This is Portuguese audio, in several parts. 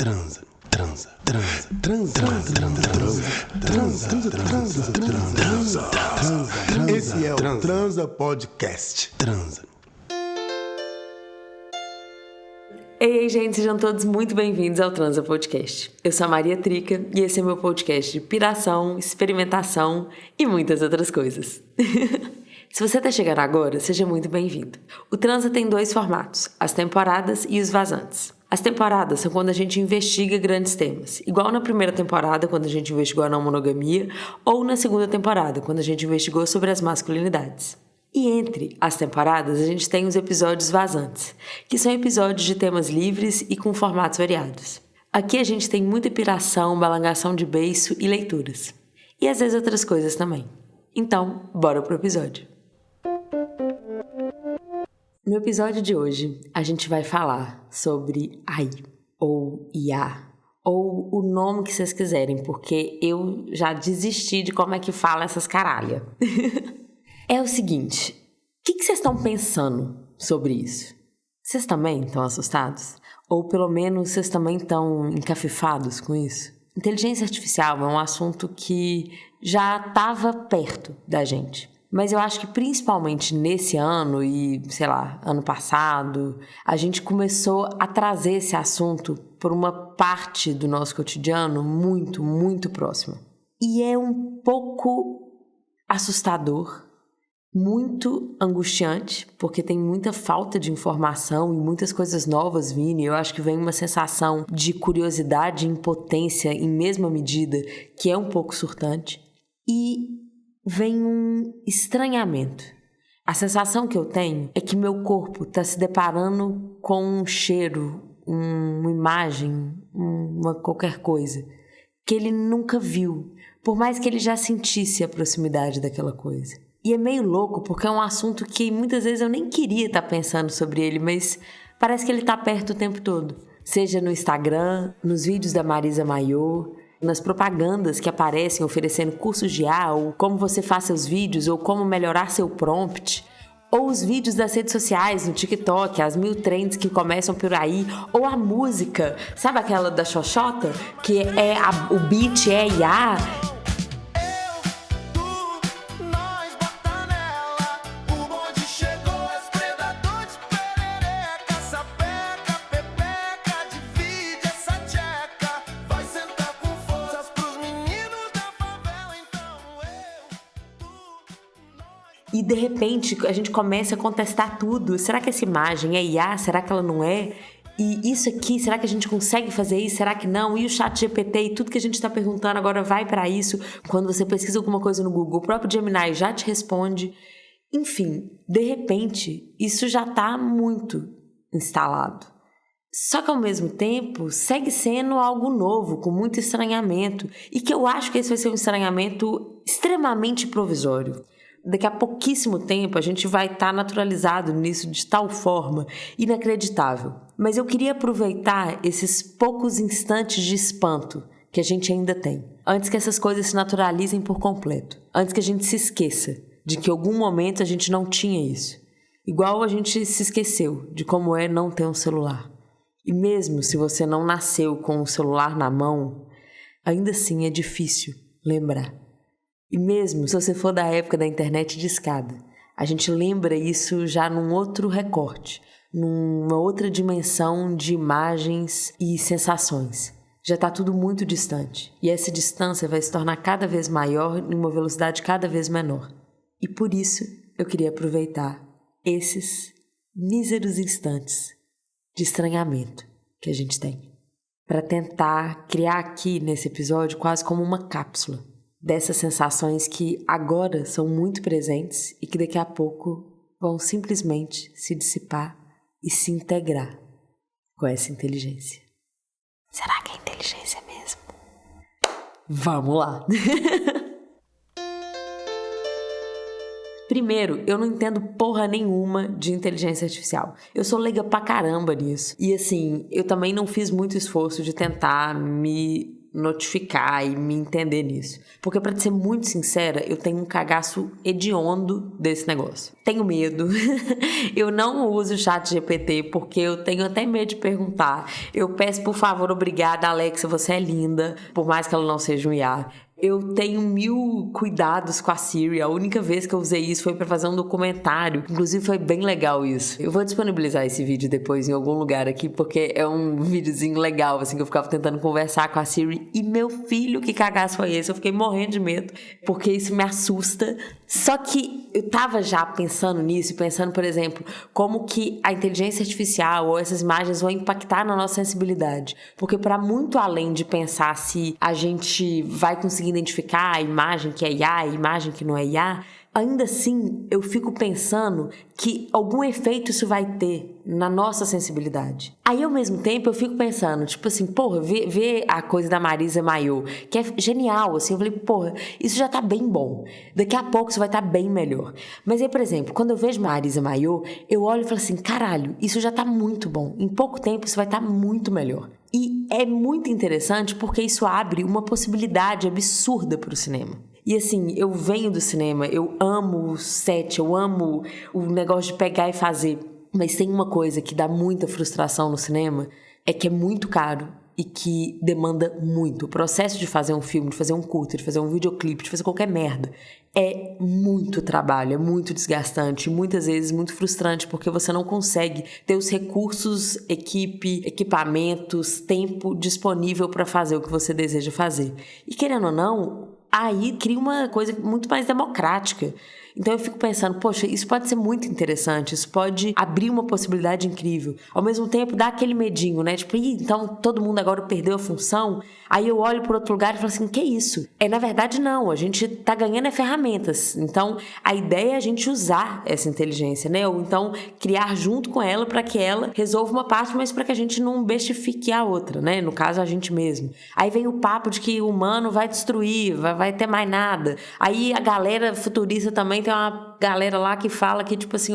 Esse é o Transa Podcast. Ei, gente, sejam todos muito bem-vindos ao Transa Podcast. Eu sou a Maria Trica e esse é meu podcast de piração, experimentação e muitas outras coisas. Se você está chegando agora, seja muito bem-vindo. O Transa tem 2 formatos, as temporadas e os vazantes. As temporadas são quando a gente investiga grandes temas, igual na primeira temporada, quando a gente investigou a não monogamia, ou na segunda temporada, quando a gente investigou sobre as masculinidades. E entre as temporadas, a gente tem os episódios vazantes, que são episódios de temas livres e com formatos variados. Aqui a gente tem muita piração, balangação de beiço e leituras. E às vezes outras coisas também. Então, bora pro episódio. No episódio de hoje, a gente vai falar sobre AI, ou IA, ou o nome que vocês quiserem, porque eu já desisti de como é que fala essas caralhas. É o seguinte, o que vocês estão pensando sobre isso? Vocês também estão assustados? Ou pelo menos vocês também estão encafifados com isso? Inteligência artificial é um assunto que já estava perto da gente. Mas eu acho que principalmente nesse ano e, ano passado, a gente começou a trazer esse assunto por uma parte do nosso cotidiano muito, muito próxima. E é um pouco assustador, muito angustiante, porque tem muita falta de informação e muitas coisas novas vindo, e eu acho que vem uma sensação de curiosidade e impotência em mesma medida, que é um pouco surtante. E vem um estranhamento. A sensação que eu tenho é que meu corpo está se deparando com um cheiro, uma imagem, uma qualquer coisa que ele nunca viu, por mais que ele já sentisse a proximidade daquela coisa. E é meio louco porque é um assunto que muitas vezes eu nem queria estar pensando sobre ele, mas parece que ele está perto o tempo todo. Seja no Instagram, nos vídeos da Marisa Mayô, nas propagandas que aparecem oferecendo cursos de IA, ou como você faz seus vídeos, ou como melhorar seu prompt, ou os vídeos das redes sociais, no TikTok, as 1000 trends que começam por aí, ou a música, sabe aquela da Xoxota? Que o beat é IA. E de repente a gente começa a contestar tudo. Será que essa imagem é IA? Será que ela não é? E isso aqui, será que a gente consegue fazer isso? Será que não? E o ChatGPT e tudo que a gente está perguntando agora vai para isso? Quando você pesquisa alguma coisa no Google, o próprio Gemini já te responde. Enfim, de repente, isso já está muito instalado. Só que ao mesmo tempo, segue sendo algo novo, com muito estranhamento. E que eu acho que esse vai ser um estranhamento extremamente provisório. Daqui a pouquíssimo tempo a gente vai estar naturalizado nisso de tal forma inacreditável. Mas eu queria aproveitar esses poucos instantes de espanto que a gente ainda tem, antes que essas coisas se naturalizem por completo, antes que a gente se esqueça de que em algum momento a gente não tinha isso. Igual a gente se esqueceu de como é não ter um celular. E mesmo se você não nasceu com o celular na mão, ainda assim é difícil lembrar. E mesmo se você for da época da internet de escada, a gente lembra isso já num outro recorte, numa outra dimensão de imagens e sensações. Já está tudo muito distante. E essa distância vai se tornar cada vez maior em uma velocidade cada vez menor. E por isso eu queria aproveitar esses míseros instantes de estranhamento que a gente tem para tentar criar aqui nesse episódio quase como uma cápsula dessas sensações que agora são muito presentes e que daqui a pouco vão simplesmente se dissipar e se integrar com essa inteligência. Será que é inteligência mesmo? Vamos lá! Primeiro, eu não entendo porra nenhuma de inteligência artificial. Eu sou leiga pra caramba nisso. E assim, eu também não fiz muito esforço de tentar me notificar e me entender nisso. Porque, pra te ser muito sincera, eu tenho um cagaço hediondo desse negócio. Tenho medo. Eu não uso o ChatGPT porque eu tenho até medo de perguntar. Eu peço, por favor, obrigada, Alexa, você é linda, por mais que ela não seja um IA. Eu tenho 1000 cuidados com a Siri. A única vez que eu usei isso foi pra fazer um documentário. Inclusive, foi bem legal isso. Eu vou disponibilizar esse vídeo depois em algum lugar aqui, porque é um videozinho legal, assim, que eu ficava tentando conversar com a Siri. E meu filho, que cagaço foi esse? Eu fiquei morrendo de medo, porque isso me assusta. Só que eu tava já pensando nisso, pensando, por exemplo, como que a inteligência artificial ou essas imagens vão impactar na nossa sensibilidade. Porque para muito além de pensar se a gente vai conseguir identificar a imagem que é IA, a imagem que não é IA, ainda assim eu fico pensando que algum efeito isso vai ter na nossa sensibilidade. Aí, ao mesmo tempo, eu fico pensando, tipo assim, porra, vê a coisa da Marisa Mayô, que é genial, assim, eu falei, porra, isso já tá bem bom. Daqui a pouco isso vai estar bem melhor. Mas aí, por exemplo, quando eu vejo Marisa Mayô, eu olho e falo assim, caralho, isso já tá muito bom. Em pouco tempo isso vai estar muito melhor. E é muito interessante porque isso abre uma possibilidade absurda pro cinema. E assim, eu venho do cinema, eu amo o set, eu amo o negócio de pegar e fazer. Mas tem uma coisa que dá muita frustração no cinema, é que é muito caro e que demanda muito. O processo de fazer um filme, de fazer um curta, de fazer um videoclipe, de fazer qualquer merda, é muito trabalho, é muito desgastante, muitas vezes muito frustrante, porque você não consegue ter os recursos, equipe, equipamentos, tempo disponível para fazer o que você deseja fazer. E querendo ou não, aí cria uma coisa muito mais democrática. Então eu fico pensando, poxa, isso pode ser muito interessante, isso pode abrir uma possibilidade incrível. Ao mesmo tempo, dá aquele medinho, né? Tipo, então todo mundo agora perdeu a função. Aí eu olho para outro lugar e falo assim, que isso? Na verdade, não. A gente tá ganhando ferramentas. Então, a ideia é a gente usar essa inteligência, né? Ou então, criar junto com ela para que ela resolva uma parte, mas para que a gente não bestifique a outra, né? No caso, a gente mesmo. Aí vem o papo de que o humano vai destruir, vai ter mais nada. Aí a galera futurista também tem uma galera lá que fala que, tipo assim,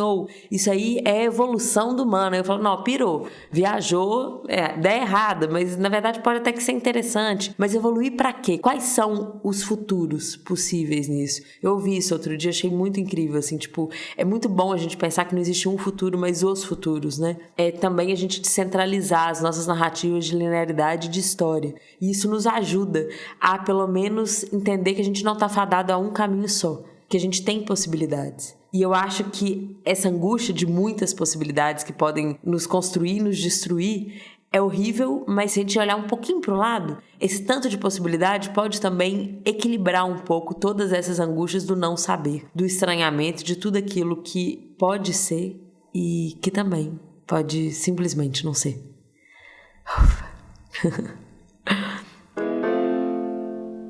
isso aí é evolução do humano. Aí eu falo, não, pirou. Viajou, ideia errada, mas na verdade pode até que ser interessante. Mas evoluir pra quê? Quais são os futuros possíveis nisso? Eu ouvi isso outro dia, achei muito incrível, assim, tipo, é muito bom a gente pensar que não existe um futuro, mas os futuros, né? É também a gente descentralizar as nossas narrativas de linearidade e de história. E isso nos ajuda a, pelo menos, entender que a gente não tá fadado a um caminho só, que a gente tem possibilidades. E eu acho que essa angústia de muitas possibilidades que podem nos construir, nos destruir, é horrível, mas se a gente olhar um pouquinho para o lado, esse tanto de possibilidade pode também equilibrar um pouco todas essas angústias do não saber, do estranhamento, de tudo aquilo que pode ser e que também pode simplesmente não ser.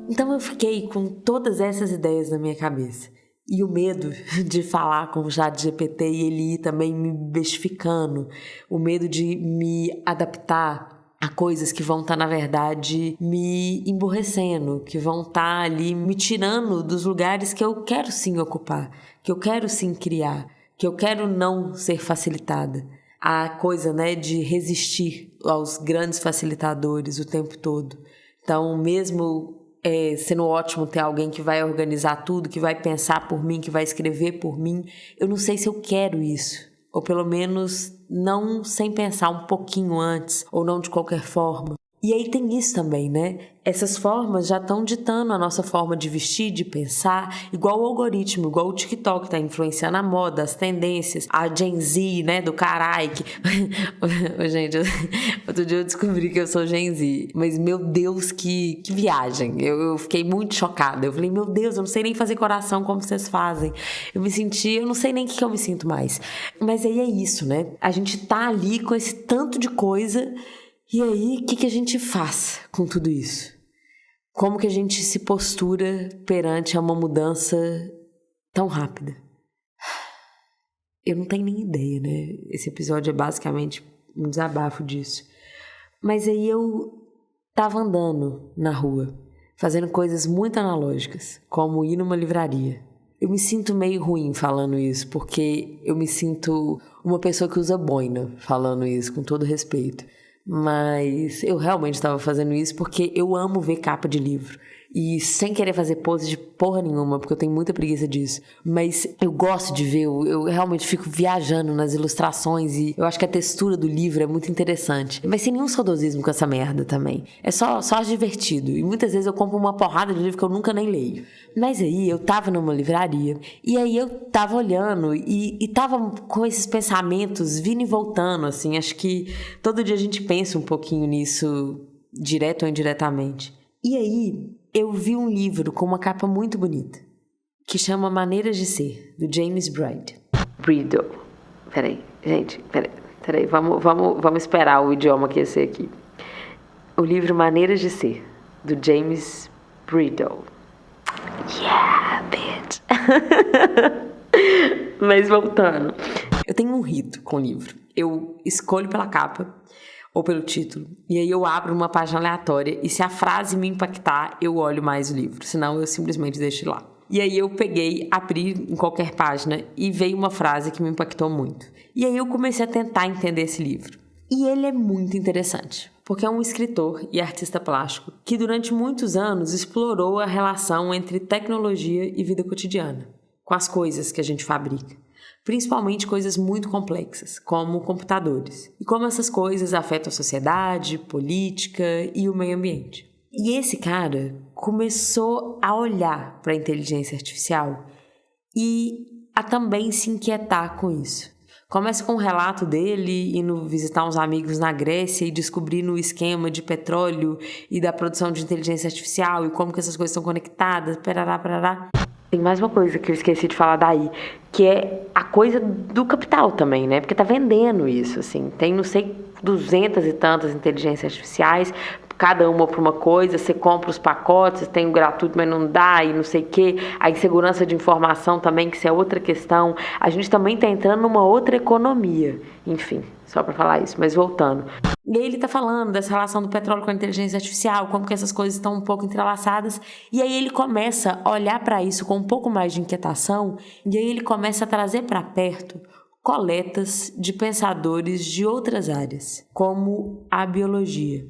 Então eu fiquei com todas essas ideias na minha cabeça. E o medo de falar com o ChatGPT e ele ir também me bestificando. O medo de me adaptar a coisas que vão estar, na verdade, me emborrecendo, que vão estar ali me tirando dos lugares que eu quero sim ocupar, que eu quero sim criar, que eu quero não ser facilitada. A coisa, né, de resistir aos grandes facilitadores o tempo todo. Então, mesmo sendo ótimo ter alguém que vai organizar tudo, que vai pensar por mim, que vai escrever por mim, eu não sei se eu quero isso. Ou pelo menos não sem pensar um pouquinho antes, ou não de qualquer forma. E aí tem isso também, né? Essas formas já estão ditando a nossa forma de vestir, de pensar, igual o algoritmo, igual o TikTok está influenciando a moda, as tendências, a Gen Z, né, do carai. Gente, outro dia eu descobri que eu sou Gen Z, mas meu Deus, que viagem. Eu fiquei muito chocada. Eu falei, meu Deus, eu não sei nem fazer coração como vocês fazem. Eu não sei nem o que eu me sinto mais. Mas aí é isso, né? A gente tá ali com esse tanto de coisa. E aí, o que a gente faz com tudo isso? Como que a gente se postura perante a uma mudança tão rápida? Eu não tenho nem ideia, né? Esse episódio é basicamente um desabafo disso. Mas aí eu tava andando na rua, fazendo coisas muito analógicas, como ir numa livraria. Eu me sinto meio ruim falando isso, porque eu me sinto uma pessoa que usa boina falando isso, com todo respeito. Mas eu realmente estava fazendo isso porque eu amo ver capa de livro. E sem querer fazer pose de porra nenhuma, porque eu tenho muita preguiça disso. Mas eu gosto de ver, eu realmente fico viajando nas ilustrações e eu acho que a textura do livro é muito interessante. Mas sem nenhum saudosismo com essa merda também. É só divertido. E muitas vezes eu compro uma porrada de livro que eu nunca nem leio. Mas aí eu tava numa livraria e aí eu tava olhando e tava com esses pensamentos vindo e voltando, assim. Acho que todo dia a gente pensa um pouquinho nisso, direto ou indiretamente. E aí eu vi um livro com uma capa muito bonita, que chama Maneiras de Ser, do James Bridle. Peraí, gente, vamos esperar o idioma aquecer aqui. O livro Maneiras de Ser, do James Bridle. Yeah, bitch! Mas voltando, eu tenho um rito com o livro. Eu escolho pela capa ou pelo título, e aí eu abro uma página aleatória e se a frase me impactar, eu olho mais o livro, senão eu simplesmente deixo lá. E aí eu peguei, abri em qualquer página e veio uma frase que me impactou muito. E aí eu comecei a tentar entender esse livro. E ele é muito interessante, porque é um escritor e artista plástico que durante muitos anos explorou a relação entre tecnologia e vida cotidiana, com as coisas que a gente fabrica. Principalmente coisas muito complexas, como computadores, e como essas coisas afetam a sociedade, política e o meio ambiente. E esse cara começou a olhar para a inteligência artificial e a também se inquietar com isso. Começa com um relato dele indo visitar uns amigos na Grécia e descobrindo o esquema de petróleo e da produção de inteligência artificial e como que essas coisas estão conectadas, parará. Tem mais uma coisa que eu esqueci de falar daí, que é a coisa do capital também, né? Porque tá vendendo isso, assim. Tem, não sei, 200 e tantas inteligências artificiais, cada uma para uma coisa, você compra os pacotes, tem o gratuito, mas não dá, e não sei o quê. A insegurança de informação também, que isso é outra questão. A gente também tá entrando numa outra economia. Enfim, só para falar isso, mas voltando. E aí ele tá falando dessa relação do petróleo com a inteligência artificial, como que essas coisas estão um pouco entrelaçadas, e aí ele começa a olhar para isso com um pouco mais de inquietação, e aí ele começa a trazer para perto coletas de pensadores de outras áreas, como a biologia,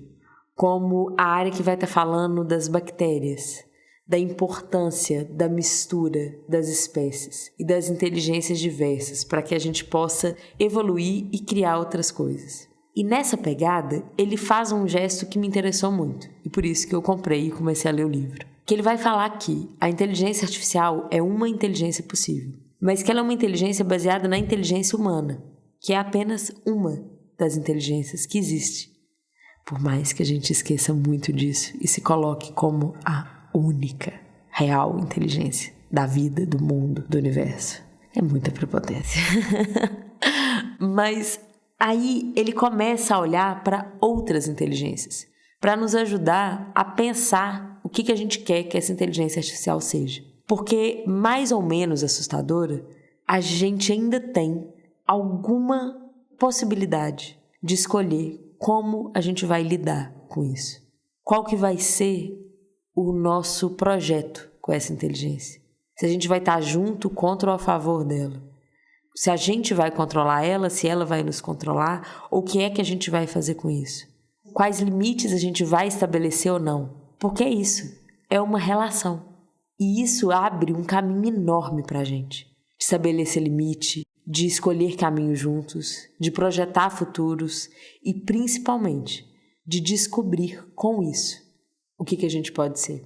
como a área que vai estar falando das bactérias, da importância da mistura das espécies e das inteligências diversas para que a gente possa evoluir e criar outras coisas. E nessa pegada, ele faz um gesto que me interessou muito, e por isso que eu comprei e comecei a ler o livro. Que ele vai falar que a inteligência artificial é uma inteligência possível, mas que ela é uma inteligência baseada na inteligência humana, que é apenas uma das inteligências que existe. Por mais que a gente esqueça muito disso e se coloque como a única real inteligência da vida, do mundo, do universo. É muita prepotência. Mas aí ele começa a olhar para outras inteligências, para nos ajudar a pensar o que a gente quer que essa inteligência artificial seja. Porque, mais ou menos assustadora, a gente ainda tem alguma possibilidade de escolher como a gente vai lidar com isso. Qual que vai ser o nosso projeto com essa inteligência? Se a gente vai estar junto, contra ou a favor dela? Se a gente vai controlar ela, se ela vai nos controlar, ou o que é que a gente vai fazer com isso? Quais limites a gente vai estabelecer ou não? Porque é isso, é uma relação. E isso abre um caminho enorme para a gente. De estabelecer limite, de escolher caminhos juntos, de projetar futuros e, principalmente, de descobrir com isso o que a gente pode ser.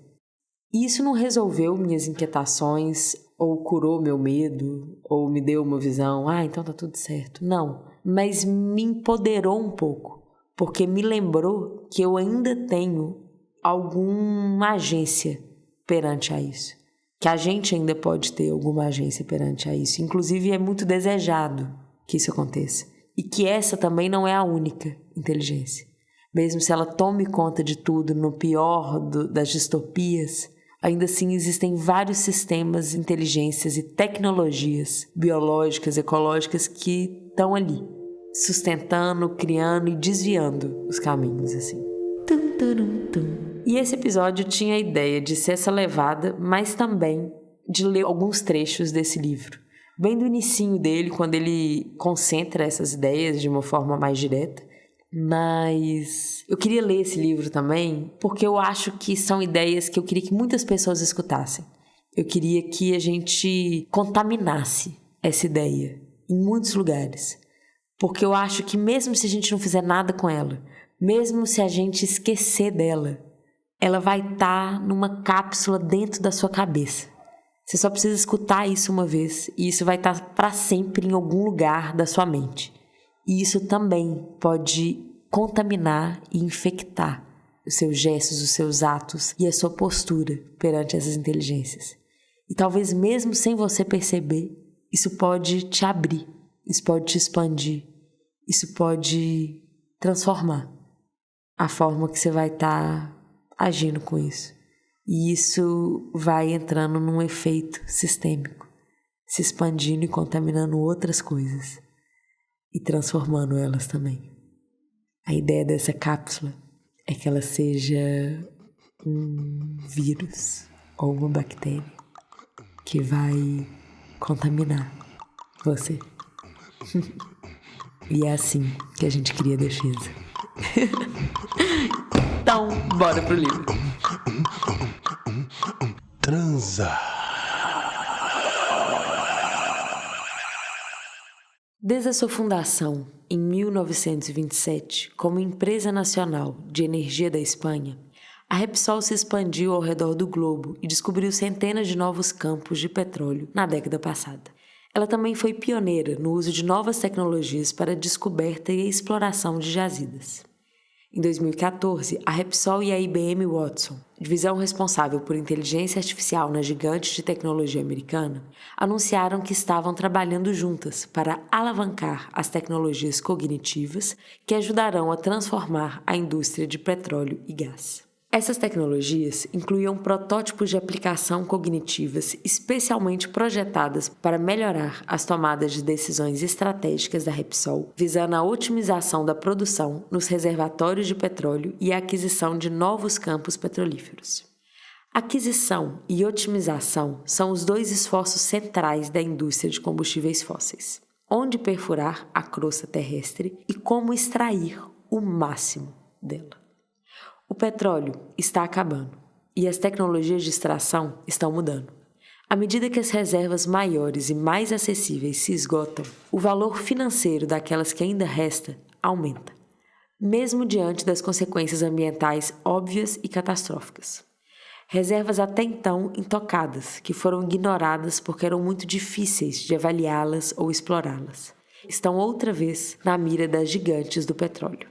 E isso não resolveu minhas inquietações, ou curou meu medo, ou me deu uma visão, então tá tudo certo. Não, mas me empoderou um pouco, porque me lembrou que eu ainda tenho alguma agência perante a isso. Que a gente ainda pode ter alguma agência perante a isso. Inclusive, é muito desejado que isso aconteça. E que essa também não é a única inteligência. Mesmo se ela tome conta de tudo, no pior das distopias, ainda assim existem vários sistemas, inteligências e tecnologias biológicas, ecológicas que estão ali, sustentando, criando e desviando os caminhos, assim. Tum, tum, tum. E esse episódio tinha a ideia de ser essa levada, mas também de ler alguns trechos desse livro. Bem do inicinho dele, quando ele concentra essas ideias de uma forma mais direta, Mas eu queria ler esse livro também, porque eu acho que são ideias que eu queria que muitas pessoas escutassem. Eu queria que a gente contaminasse essa ideia em muitos lugares. Porque eu acho que mesmo se a gente não fizer nada com ela, mesmo se a gente esquecer dela, ela vai estar numa cápsula dentro da sua cabeça. Você só precisa escutar isso uma vez e isso vai estar para sempre em algum lugar da sua mente. E isso também pode contaminar e infectar os seus gestos, os seus atos e a sua postura perante essas inteligências. E talvez mesmo sem você perceber, isso pode te abrir, isso pode te expandir, isso pode transformar a forma que você vai estar agindo com isso. E isso vai entrando num efeito sistêmico, se expandindo e contaminando outras coisas e transformando elas também. A ideia dessa cápsula é que ela seja um vírus ou uma bactéria que vai contaminar você. E é assim que a gente cria defesa. Então, bora pro livro. Transa. Desde a sua fundação, em 1927, como empresa nacional de energia da Espanha, a Repsol se expandiu ao redor do globo e descobriu centenas de novos campos de petróleo na década passada. Ela também foi pioneira no uso de novas tecnologias para a descoberta e a exploração de jazidas. Em 2014, a Repsol e a IBM Watson, divisão responsável por inteligência artificial na gigante de tecnologia americana, anunciaram que estavam trabalhando juntas para alavancar as tecnologias cognitivas que ajudarão a transformar a indústria de petróleo e gás. Essas tecnologias incluíam protótipos de aplicação cognitivas especialmente projetadas para melhorar as tomadas de decisões estratégicas da Repsol, visando a otimização da produção nos reservatórios de petróleo e a aquisição de novos campos petrolíferos. Aquisição e otimização são os dois esforços centrais da indústria de combustíveis fósseis: onde perfurar a crosta terrestre e como extrair o máximo dela. O petróleo está acabando e as tecnologias de extração estão mudando. À medida que as reservas maiores e mais acessíveis se esgotam, o valor financeiro daquelas que ainda resta aumenta, mesmo diante das consequências ambientais óbvias e catastróficas. Reservas até então intocadas, que foram ignoradas porque eram muito difíceis de avaliá-las ou explorá-las, estão outra vez na mira das gigantes do petróleo.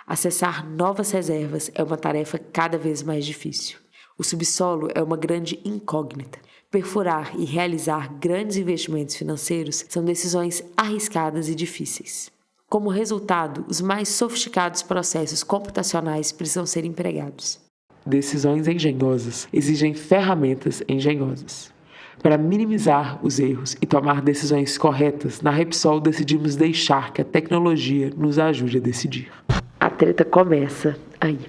Acessar novas reservas é uma tarefa cada vez mais difícil. O subsolo é uma grande incógnita. Perfurar e realizar grandes investimentos financeiros são decisões arriscadas e difíceis. Como resultado, os mais sofisticados processos computacionais precisam ser empregados. Decisões engenhosas exigem ferramentas engenhosas. Para minimizar os erros e tomar decisões corretas, na Repsol decidimos deixar que a tecnologia nos ajude a decidir. A treta começa aí.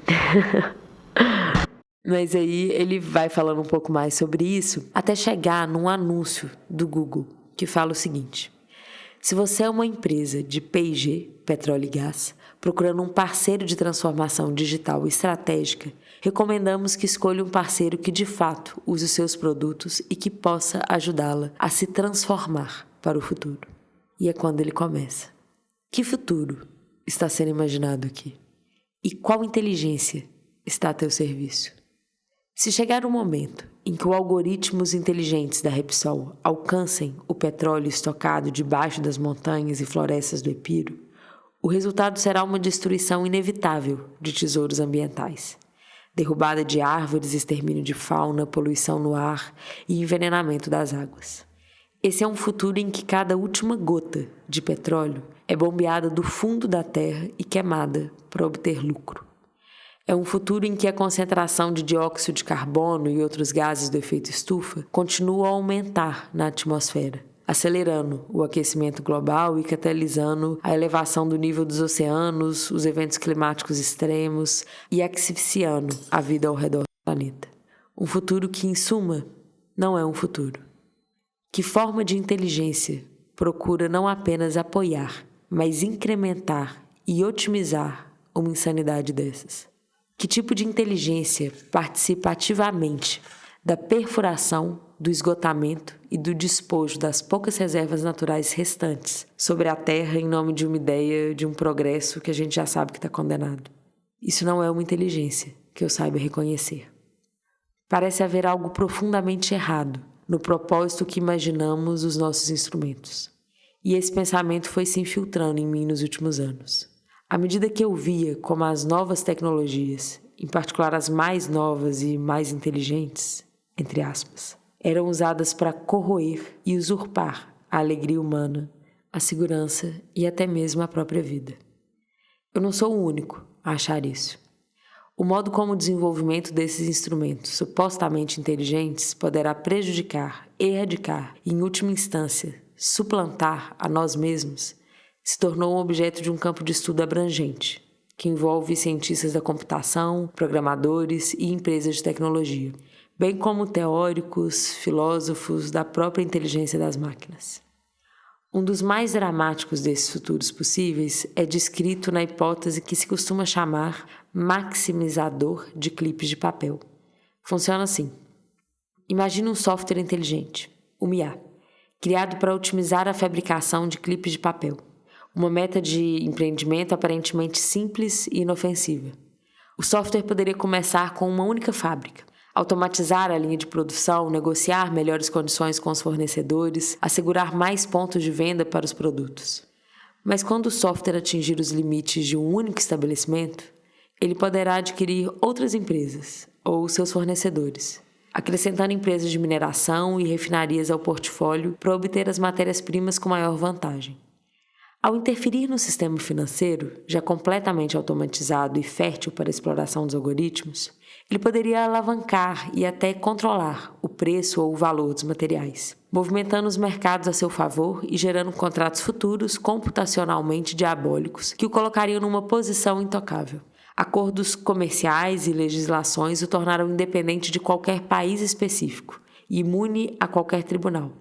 Mas aí ele vai falando um pouco mais sobre isso, até chegar num anúncio do Google, que fala o seguinte: se você é uma empresa de P&G, petróleo e gás, procurando um parceiro de transformação digital estratégica, recomendamos que escolha um parceiro que de fato use os seus produtos e que possa ajudá-la a se transformar para o futuro. E é quando ele começa. Que futuro está sendo imaginado aqui? E qual inteligência está a teu serviço? Se chegar um momento em que os algoritmos inteligentes da Repsol alcancem o petróleo estocado debaixo das montanhas e florestas do Epiro, o resultado será uma destruição inevitável de tesouros ambientais. Derrubada de árvores, extermínio de fauna, poluição no ar e envenenamento das águas. Esse é um futuro em que cada última gota de petróleo é bombeada do fundo da terra e queimada para obter lucro. É um futuro em que a concentração de dióxido de carbono e outros gases do efeito estufa continua a aumentar na atmosfera, acelerando o aquecimento global e catalisando a elevação do nível dos oceanos, os eventos climáticos extremos e asfixiando a vida ao redor do planeta. Um futuro que, em suma, não é um futuro. Que forma de inteligência procura não apenas apoiar, mas incrementar e otimizar uma insanidade dessas? Que tipo de inteligência participa ativamente da perfuração, do esgotamento e do despojo das poucas reservas naturais restantes sobre a Terra em nome de uma ideia de um progresso que a gente já sabe que está condenado? Isso não é uma inteligência que eu saiba reconhecer. Parece haver algo profundamente errado no propósito que imaginamos os nossos instrumentos. E esse pensamento foi se infiltrando em mim nos últimos anos. À medida que eu via como as novas tecnologias, em particular as mais novas e mais inteligentes, entre aspas, eram usadas para corroer e usurpar a alegria humana, a segurança e até mesmo a própria vida. Eu não sou o único a achar isso. O modo como o desenvolvimento desses instrumentos supostamente inteligentes poderá prejudicar, erradicar e, em última instância, suplantar a nós mesmos se tornou um objeto de um campo de estudo abrangente, que envolve cientistas da computação, programadores e empresas de tecnologia, bem como teóricos, filósofos da própria inteligência das máquinas. Um dos mais dramáticos desses futuros possíveis é descrito na hipótese que se costuma chamar maximizador de clipes de papel. Funciona assim. Imagine um software inteligente, o IA, criado para otimizar a fabricação de clipes de papel. Uma meta de empreendimento aparentemente simples e inofensiva. O software poderia começar com uma única fábrica, automatizar a linha de produção, negociar melhores condições com os fornecedores, assegurar mais pontos de venda para os produtos. Mas quando o software atingir os limites de um único estabelecimento, ele poderá adquirir outras empresas ou seus fornecedores, acrescentando empresas de mineração e refinarias ao portfólio para obter as matérias-primas com maior vantagem. Ao interferir no sistema financeiro, já completamente automatizado e fértil para a exploração dos algoritmos, ele poderia alavancar e até controlar o preço ou o valor dos materiais, movimentando os mercados a seu favor e gerando contratos futuros computacionalmente diabólicos que o colocariam numa posição intocável. Acordos comerciais e legislações o tornaram independente de qualquer país específico e imune a qualquer tribunal.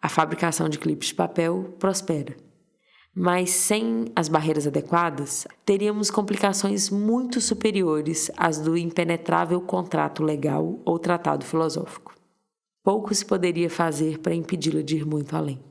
A fabricação de clipes de papel prospera. Mas sem as barreiras adequadas, teríamos complicações muito superiores às do impenetrável contrato legal ou tratado filosófico. Pouco se poderia fazer para impedi-la de ir muito além.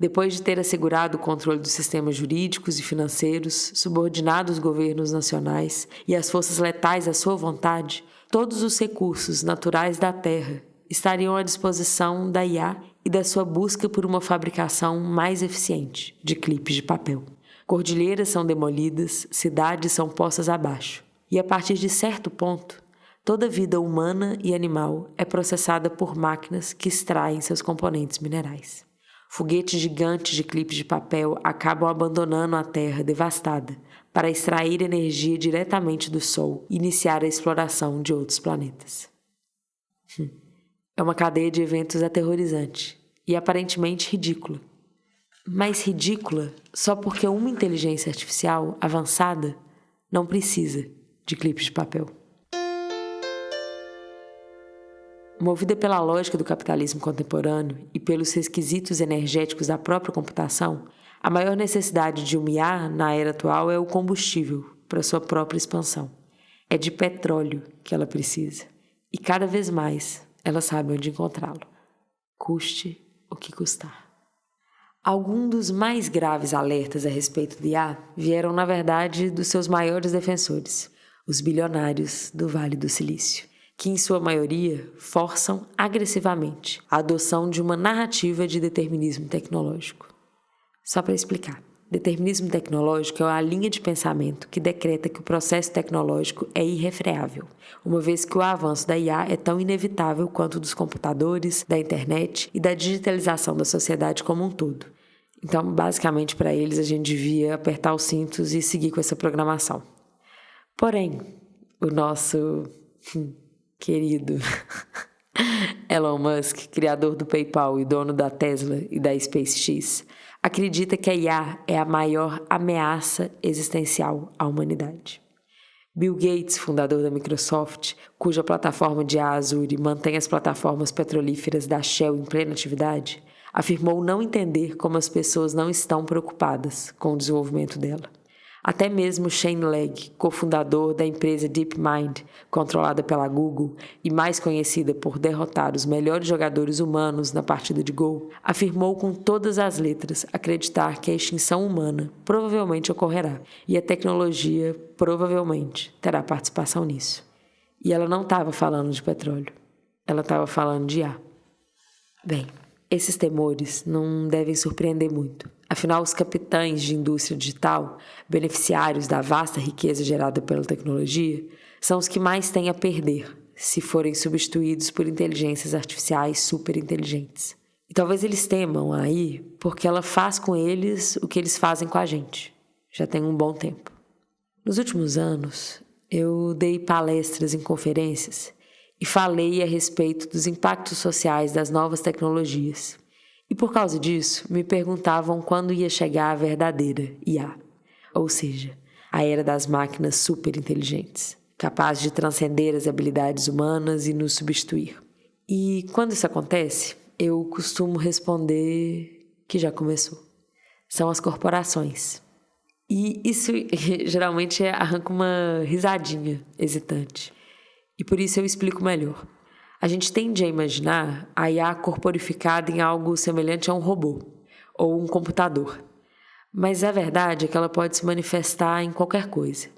Depois de ter assegurado o controle dos sistemas jurídicos e financeiros, subordinado os governos nacionais e as forças letais à sua vontade, todos os recursos naturais da Terra estariam à disposição da IA e da sua busca por uma fabricação mais eficiente de clipes de papel. Cordilheiras são demolidas, cidades são postas abaixo. E a partir de certo ponto, toda vida humana e animal é processada por máquinas que extraem seus componentes minerais. Foguetes gigantes de clipes de papel acabam abandonando a Terra devastada para extrair energia diretamente do Sol e iniciar a exploração de outros planetas. É uma cadeia de eventos aterrorizante e aparentemente ridícula. Mas ridícula só porque uma inteligência artificial avançada não precisa de clipes de papel. Movida pela lógica do capitalismo contemporâneo e pelos requisitos energéticos da própria computação, a maior necessidade de uma IA na era atual é o combustível para sua própria expansão. É de petróleo que ela precisa. E cada vez mais ela sabe onde encontrá-lo. Custe o que custar. Alguns dos mais graves alertas a respeito do IA vieram, na verdade, dos seus maiores defensores, os bilionários do Vale do Silício, que, em sua maioria, forçam agressivamente a adoção de uma narrativa de determinismo tecnológico. Só para explicar, determinismo tecnológico é a linha de pensamento que decreta que o processo tecnológico é irrefreável, uma vez que o avanço da IA é tão inevitável quanto o dos computadores, da internet e da digitalização da sociedade como um todo. Então, basicamente, para eles, a gente devia apertar os cintos e seguir com essa programação. Porém, o nosso querido Elon Musk, criador do PayPal e dono da Tesla e da SpaceX, acredita que a IA é a maior ameaça existencial à humanidade. Bill Gates, fundador da Microsoft, cuja plataforma de Azure mantém as plataformas petrolíferas da Shell em plena atividade, afirmou não entender como as pessoas não estão preocupadas com o desenvolvimento dela. Até mesmo Shane Legg, cofundador da empresa DeepMind, controlada pela Google e mais conhecida por derrotar os melhores jogadores humanos na partida de Go, afirmou com todas as letras acreditar que a extinção humana provavelmente ocorrerá e a tecnologia provavelmente terá participação nisso. E ela não estava falando de petróleo, ela estava falando de IA. Bem, esses temores não devem surpreender muito. Afinal, os capitães de indústria digital, beneficiários da vasta riqueza gerada pela tecnologia, são os que mais têm a perder se forem substituídos por inteligências artificiais superinteligentes. E talvez eles temam aí porque ela faz com eles o que eles fazem com a gente. Já tem um bom tempo. Nos últimos anos, eu dei palestras em conferências e falei a respeito dos impactos sociais das novas tecnologias. E por causa disso, me perguntavam quando ia chegar a verdadeira IA, ou seja, a era das máquinas superinteligentes, capazes de transcender as habilidades humanas e nos substituir. E quando isso acontece, eu costumo responder que já começou. São as corporações. E isso geralmente arranca uma risadinha hesitante. E por isso eu explico melhor. A gente tende a imaginar a IA corporificada em algo semelhante a um robô ou um computador. Mas a verdade é que ela pode se manifestar em qualquer coisa.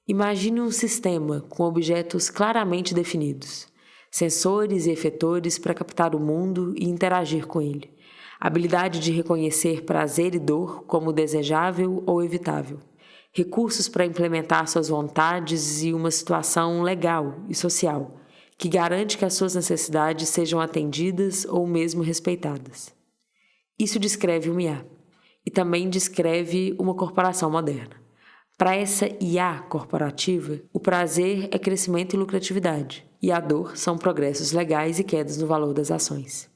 Imagine um sistema com objetos claramente definidos, sensores e efetores para captar o mundo e interagir com ele, habilidade de reconhecer prazer e dor como desejável ou evitável, recursos para implementar suas vontades e uma situação legal e social, que garante que as suas necessidades sejam atendidas ou mesmo respeitadas. Isso descreve uma IA e também descreve uma corporação moderna. Para essa IA corporativa, o prazer é crescimento e lucratividade, e a dor são progressos legais e quedas no valor das ações.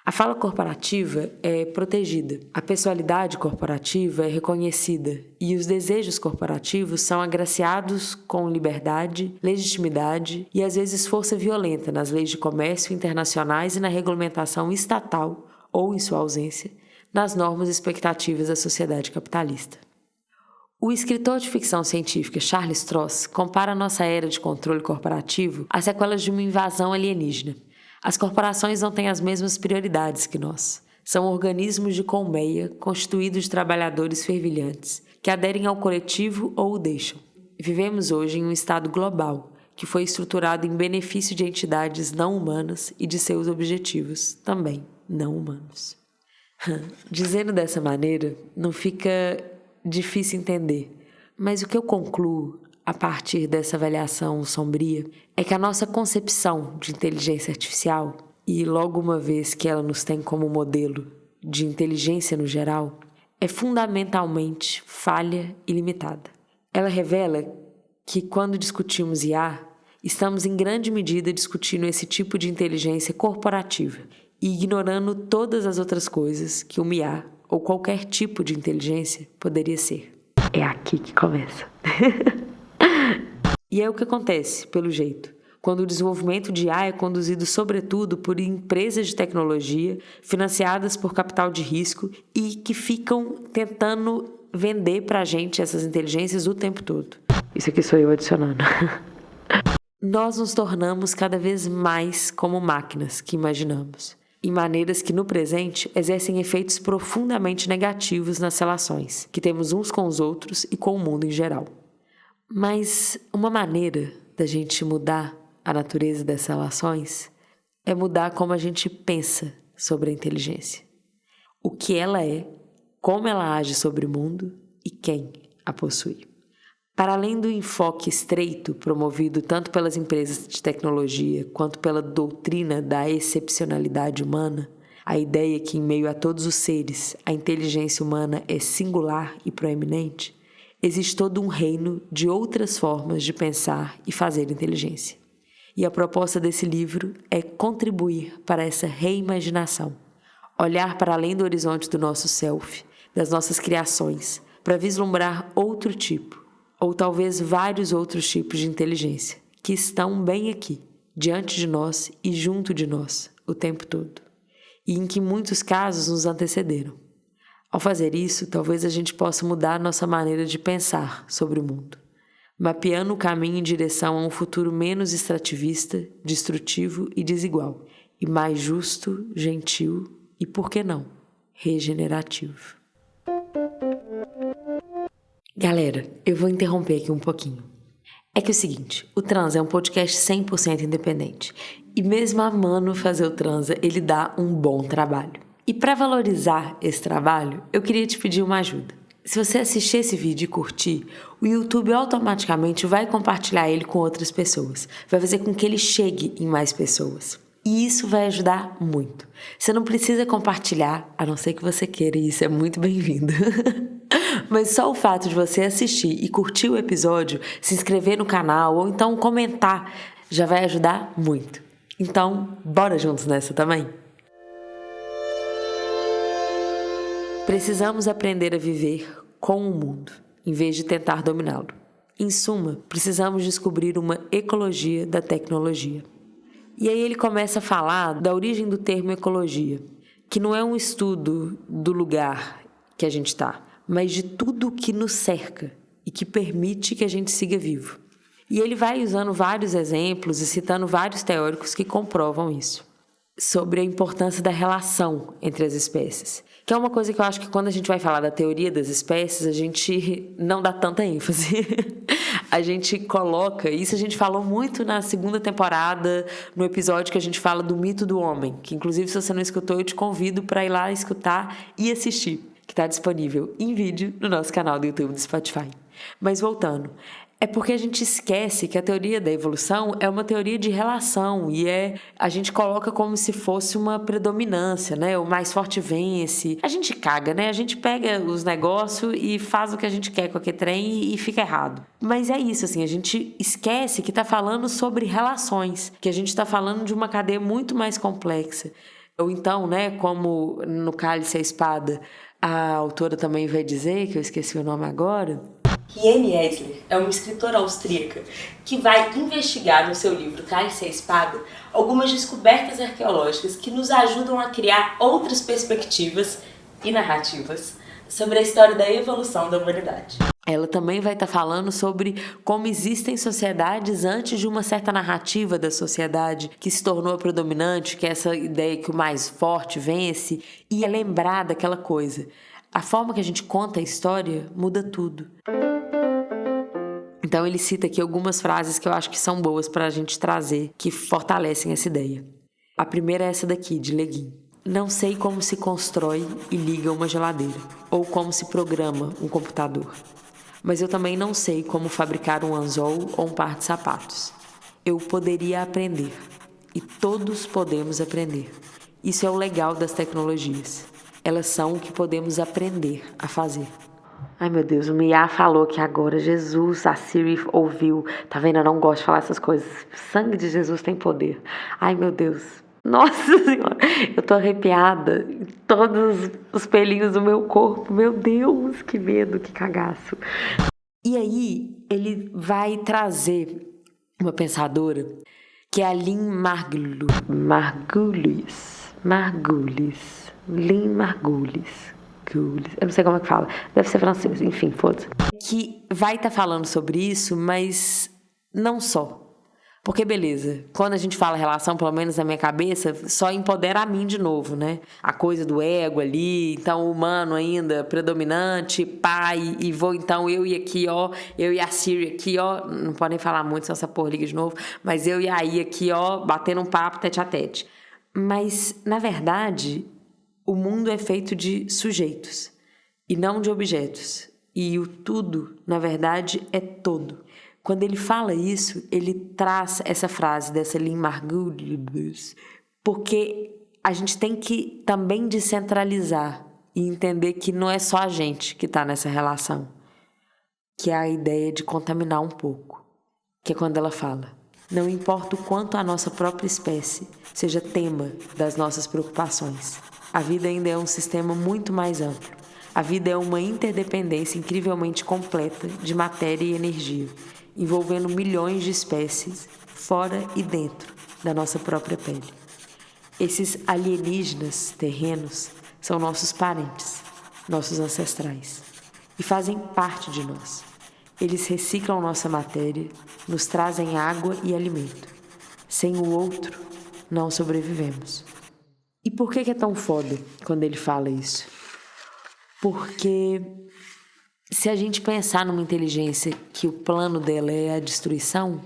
A fala corporativa é protegida, a pessoalidade corporativa é reconhecida e os desejos corporativos são agraciados com liberdade, legitimidade e às vezes força violenta nas leis de comércio internacionais e na regulamentação estatal ou, em sua ausência, nas normas e expectativas da sociedade capitalista. O escritor de ficção científica Charles Stross compara a nossa era de controle corporativo às sequelas de uma invasão alienígena. As corporações não têm as mesmas prioridades que nós. São organismos de colmeia constituídos de trabalhadores fervilhantes, que aderem ao coletivo ou o deixam. Vivemos hoje em um estado global, que foi estruturado em benefício de entidades não humanas e de seus objetivos, também não humanos. Dizendo dessa maneira, não fica difícil entender, mas o que eu concluo a partir dessa avaliação sombria é que a nossa concepção de inteligência artificial, e logo uma vez que ela nos tem como modelo de inteligência no geral, é fundamentalmente falha e limitada. Ela revela que quando discutimos IA, estamos em grande medida discutindo esse tipo de inteligência corporativa e ignorando todas as outras coisas que uma IA ou qualquer tipo de inteligência poderia ser. É aqui que começa. E é o que acontece, pelo jeito, quando o desenvolvimento de IA é conduzido sobretudo por empresas de tecnologia financiadas por capital de risco e que ficam tentando vender pra gente essas inteligências o tempo todo. Isso aqui sou eu adicionando. Nós nos tornamos cada vez mais como máquinas que imaginamos, em maneiras que no presente exercem efeitos profundamente negativos nas relações que temos uns com os outros e com o mundo em geral. Mas uma maneira da gente mudar a natureza dessas relações é mudar como a gente pensa sobre a inteligência. O que ela é, como ela age sobre o mundo e quem a possui. Para além do enfoque estreito promovido tanto pelas empresas de tecnologia quanto pela doutrina da excepcionalidade humana, a ideia que em meio a todos os seres a inteligência humana é singular e proeminente, existe todo um reino de outras formas de pensar e fazer inteligência. E a proposta desse livro é contribuir para essa reimaginação. Olhar para além do horizonte do nosso self, das nossas criações, para vislumbrar outro tipo, ou talvez vários outros tipos de inteligência, que estão bem aqui, diante de nós e junto de nós, o tempo todo. E em que em muitos casos nos antecederam. Ao fazer isso, talvez a gente possa mudar a nossa maneira de pensar sobre o mundo, mapeando o caminho em direção a um futuro menos extrativista, destrutivo e desigual, e mais justo, gentil e, por que não, regenerativo. Galera, eu vou interromper aqui um pouquinho. É que é o seguinte, o Transa é um podcast 100% independente. E mesmo amando fazer o Transa, ele dá um bom trabalho. E para valorizar esse trabalho, eu queria te pedir uma ajuda. Se você assistir esse vídeo e curtir, o YouTube automaticamente vai compartilhar ele com outras pessoas. Vai fazer com que ele chegue em mais pessoas. E isso vai ajudar muito. Você não precisa compartilhar, a não ser que você queira, e isso é muito bem-vindo. Mas só o fato de você assistir e curtir o episódio, se inscrever no canal ou então comentar, já vai ajudar muito. Então, bora juntos nessa também? Precisamos aprender a viver com o mundo, em vez de tentar dominá-lo. Em suma, precisamos descobrir uma ecologia da tecnologia. E aí ele começa a falar da origem do termo ecologia, que não é um estudo do lugar que a gente está, mas de tudo que nos cerca e que permite que a gente siga vivo. E ele vai usando vários exemplos e citando vários teóricos que comprovam isso, sobre a importância da relação entre as espécies, que é uma coisa que eu acho que quando a gente vai falar da teoria das espécies, a gente não dá tanta ênfase. A gente coloca, isso a gente falou muito na segunda temporada, no episódio que a gente fala do mito do homem, que inclusive se você não escutou, eu te convido para ir lá escutar e assistir, que está disponível em vídeo no nosso canal do YouTube do Spotify. Mas voltando, é porque a gente esquece que a teoria da evolução é uma teoria de relação e a gente coloca como se fosse uma predominância, né? O mais forte vence. A gente caga, né? A gente pega os negócios e faz o que a gente quer com aquele trem e fica errado. Mas é isso, assim, a gente esquece que está falando sobre relações, que a gente está falando de uma cadeia muito mais complexa. Ou então, né, como no Cálice e a Espada, a autora também vai dizer, que eu esqueci o nome agora, Riane Esler é uma escritora austríaca que vai investigar no seu livro Cálice e a Espada algumas descobertas arqueológicas que nos ajudam a criar outras perspectivas e narrativas sobre a história da evolução da humanidade. Ela também vai estar falando sobre como existem sociedades antes de uma certa narrativa da sociedade que se tornou predominante, que é essa ideia que o mais forte vence, e é lembrar daquela coisa. A forma que a gente conta a história muda tudo. Então ele cita aqui algumas frases que eu acho que são boas para a gente trazer, que fortalecem essa ideia. A primeira é essa daqui, de Le Guin. Não sei como se constrói e liga uma geladeira, ou como se programa um computador. Mas eu também não sei como fabricar um anzol ou um par de sapatos. Eu poderia aprender, e todos podemos aprender. Isso é o legal das tecnologias. Elas são o que podemos aprender a fazer. Ai, meu Deus, o Mia falou que agora Jesus, a Siri ouviu. Tá vendo? Eu não gosto de falar essas coisas. O sangue de Jesus tem poder. Ai, meu Deus. Nossa Senhora, eu tô arrepiada em todos os pelinhos do meu corpo. Meu Deus, que medo, que cagaço. E aí, ele vai trazer uma pensadora que é a Lynn Margulis. Eu não sei como é que fala. Deve ser francês, enfim, foda-se. Que vai estar falando sobre isso, mas não só. Porque, beleza, quando a gente fala relação, pelo menos na minha cabeça, só empodera a mim de novo, né? A coisa do ego ali, então o humano ainda predominante, pai, e vou então eu e aqui, ó, eu e a Siri aqui, ó, não podem falar muito, senão essa porra liga de novo, mas eu e a I aqui, ó, batendo um papo tete a tete. Mas, na verdade, o mundo é feito de sujeitos e não de objetos. E o tudo, na verdade, é todo. Quando ele fala isso, ele traz essa frase dessa Lynn Margulis, porque a gente tem que também descentralizar e entender que não é só a gente que está nessa relação, que é a ideia de contaminar um pouco, que é quando ela fala: não importa o quanto a nossa própria espécie seja tema das nossas preocupações, a vida ainda é um sistema muito mais amplo. A vida é uma interdependência incrivelmente completa de matéria e energia, envolvendo milhões de espécies fora e dentro da nossa própria pele. Esses alienígenas terrenos são nossos parentes, nossos ancestrais, e fazem parte de nós. Eles reciclam nossa matéria, nos trazem água e alimento. Sem o outro, não sobrevivemos. E por que é tão foda quando ele fala isso? Porque se a gente pensar numa inteligência que o plano dela é a destruição,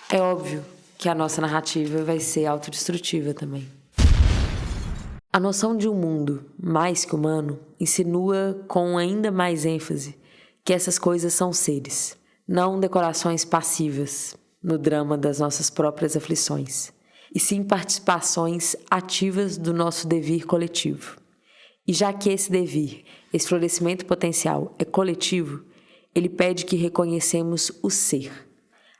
é óbvio que a nossa narrativa vai ser autodestrutiva também. A noção de um mundo mais que humano insinua com ainda mais ênfase que essas coisas são seres, não decorações passivas no drama das nossas próprias aflições, e sim participações ativas do nosso devir coletivo. E já que esse devir, esse florescimento potencial é coletivo, ele pede que reconhecemos o ser,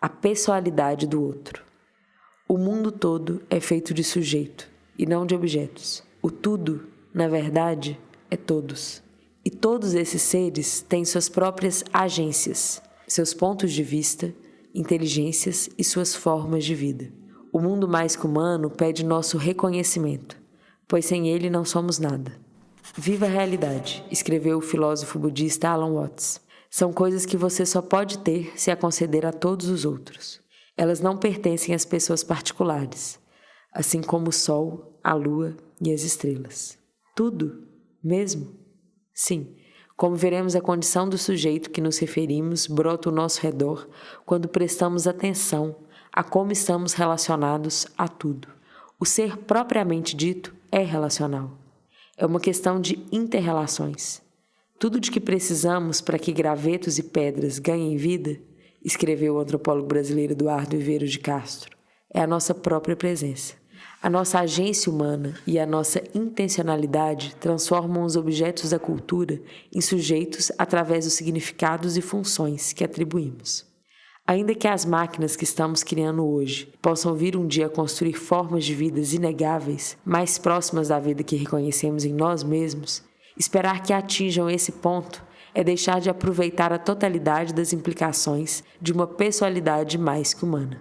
a pessoalidade do outro. O mundo todo é feito de sujeito e não de objetos. O tudo, na verdade, é todos. E todos esses seres têm suas próprias agências, seus pontos de vista, inteligências e suas formas de vida. O mundo mais que humano pede nosso reconhecimento, pois sem ele não somos nada. Viva a realidade, escreveu o filósofo budista Alan Watts. São coisas que você só pode ter se a conceder a todos os outros. Elas não pertencem às pessoas particulares, assim como o sol, a lua e as estrelas. Tudo, mesmo? Sim, como veremos, a condição do sujeito que nos referimos brota ao nosso redor quando prestamos atenção a como estamos relacionados a tudo. O ser propriamente dito é relacional. É uma questão de inter-relações. Tudo de que precisamos para que gravetos e pedras ganhem vida, escreveu o antropólogo brasileiro Eduardo Viveiro de Castro, é a nossa própria presença. A nossa agência humana e a nossa intencionalidade transformam os objetos da cultura em sujeitos através dos significados e funções que atribuímos. Ainda que as máquinas que estamos criando hoje possam vir um dia a construir formas de vidas inegáveis, mais próximas da vida que reconhecemos em nós mesmos, esperar que atinjam esse ponto é deixar de aproveitar a totalidade das implicações de uma pessoalidade mais que humana.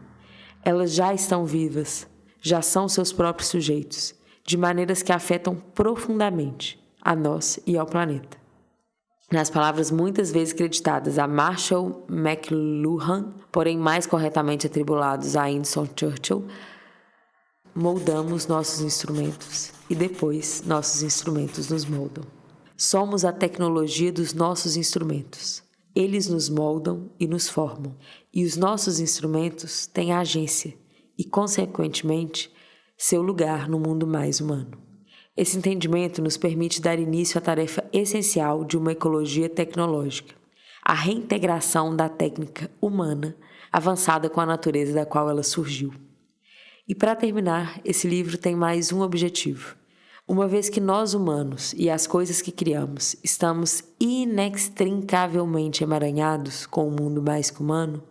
Elas já estão vivas, já são seus próprios sujeitos, de maneiras que afetam profundamente a nós e ao planeta. Nas palavras muitas vezes creditadas a Marshall McLuhan, porém mais corretamente atribulados a Winston Churchill, moldamos nossos instrumentos e depois nossos instrumentos nos moldam. Somos a tecnologia dos nossos instrumentos. Eles nos moldam e nos formam, e os nossos instrumentos têm agência e, consequentemente, seu lugar no mundo mais humano. Esse entendimento nos permite dar início à tarefa essencial de uma ecologia tecnológica, a reintegração da técnica humana avançada com a natureza da qual ela surgiu. E para terminar, esse livro tem mais um objetivo. Uma vez que nós humanos e as coisas que criamos estamos inextricavelmente emaranhados com o mundo mais que humano,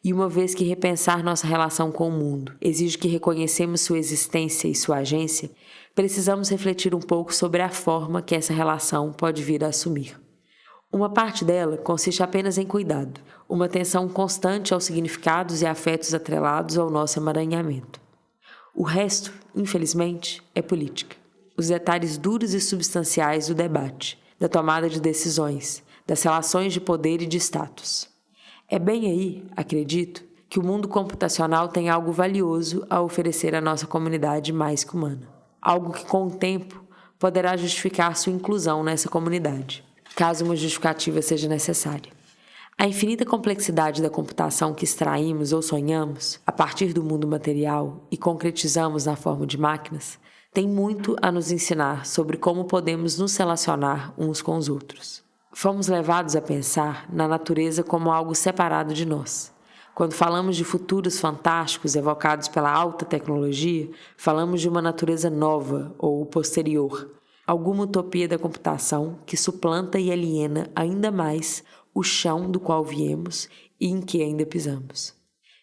e uma vez que repensar nossa relação com o mundo exige que reconhecemos sua existência e sua agência, precisamos refletir um pouco sobre a forma que essa relação pode vir a assumir. Uma parte dela consiste apenas em cuidado, uma atenção constante aos significados e afetos atrelados ao nosso emaranhamento. O resto, infelizmente, é política. Os detalhes duros e substanciais do debate, da tomada de decisões, das relações de poder e de status. É bem aí, acredito, que o mundo computacional tem algo valioso a oferecer à nossa comunidade mais que humana. Algo que, com o tempo, poderá justificar sua inclusão nessa comunidade, caso uma justificativa seja necessária. A infinita complexidade da computação que extraímos ou sonhamos, a partir do mundo material e concretizamos na forma de máquinas, tem muito a nos ensinar sobre como podemos nos relacionar uns com os outros. Fomos levados a pensar na natureza como algo separado de nós. Quando falamos de futuros fantásticos evocados pela alta tecnologia, falamos de uma natureza nova ou posterior, alguma utopia da computação que suplanta e aliena ainda mais o chão do qual viemos e em que ainda pisamos.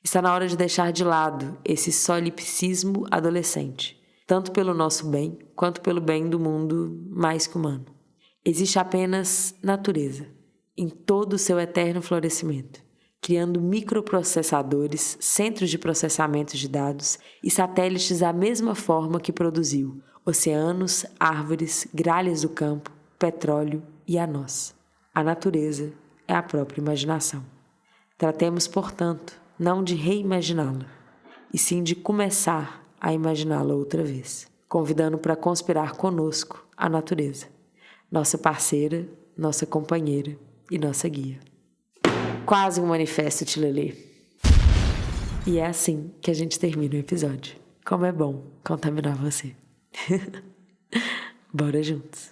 Está na hora de deixar de lado esse solipsismo adolescente, tanto pelo nosso bem quanto pelo bem do mundo mais que humano. Existe apenas natureza, em todo o seu eterno florescimento, criando microprocessadores, centros de processamento de dados e satélites da mesma forma que produziu oceanos, árvores, gralhas do campo, petróleo e a nós. A natureza é a própria imaginação. Tratemos, portanto, não de reimaginá-la, e sim de começar a imaginá-la outra vez, convidando para conspirar conosco a natureza, nossa parceira, nossa companheira e nossa guia. Quase um manifesto, Tilelê. E é assim que a gente termina o episódio. Como é bom contaminar você. Bora juntos.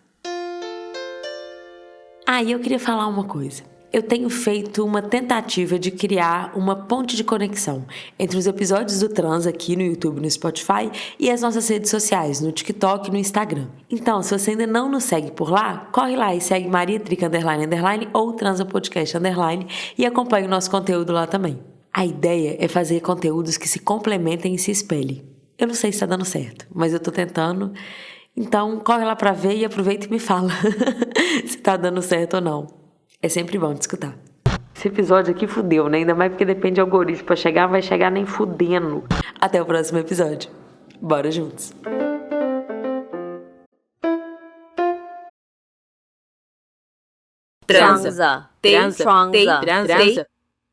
E eu queria falar uma coisa. Eu tenho feito uma tentativa de criar uma ponte de conexão entre os episódios do Trans aqui no YouTube e no Spotify e as nossas redes sociais, no TikTok e no Instagram. Então, se você ainda não nos segue por lá, corre lá e segue Maria Trica _ ou Transa Podcast _ e acompanhe o nosso conteúdo lá também. A ideia é fazer conteúdos que se complementem e se espelhem. Eu não sei se está dando certo, mas eu tô tentando. Então, corre lá pra ver e aproveita e me fala se tá dando certo ou não. É sempre bom de escutar. Esse episódio aqui fudeu, né? Ainda mais porque depende de algoritmo. Pra chegar, vai chegar nem fudendo. Até o próximo episódio. Bora juntos. Transa.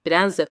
Transa.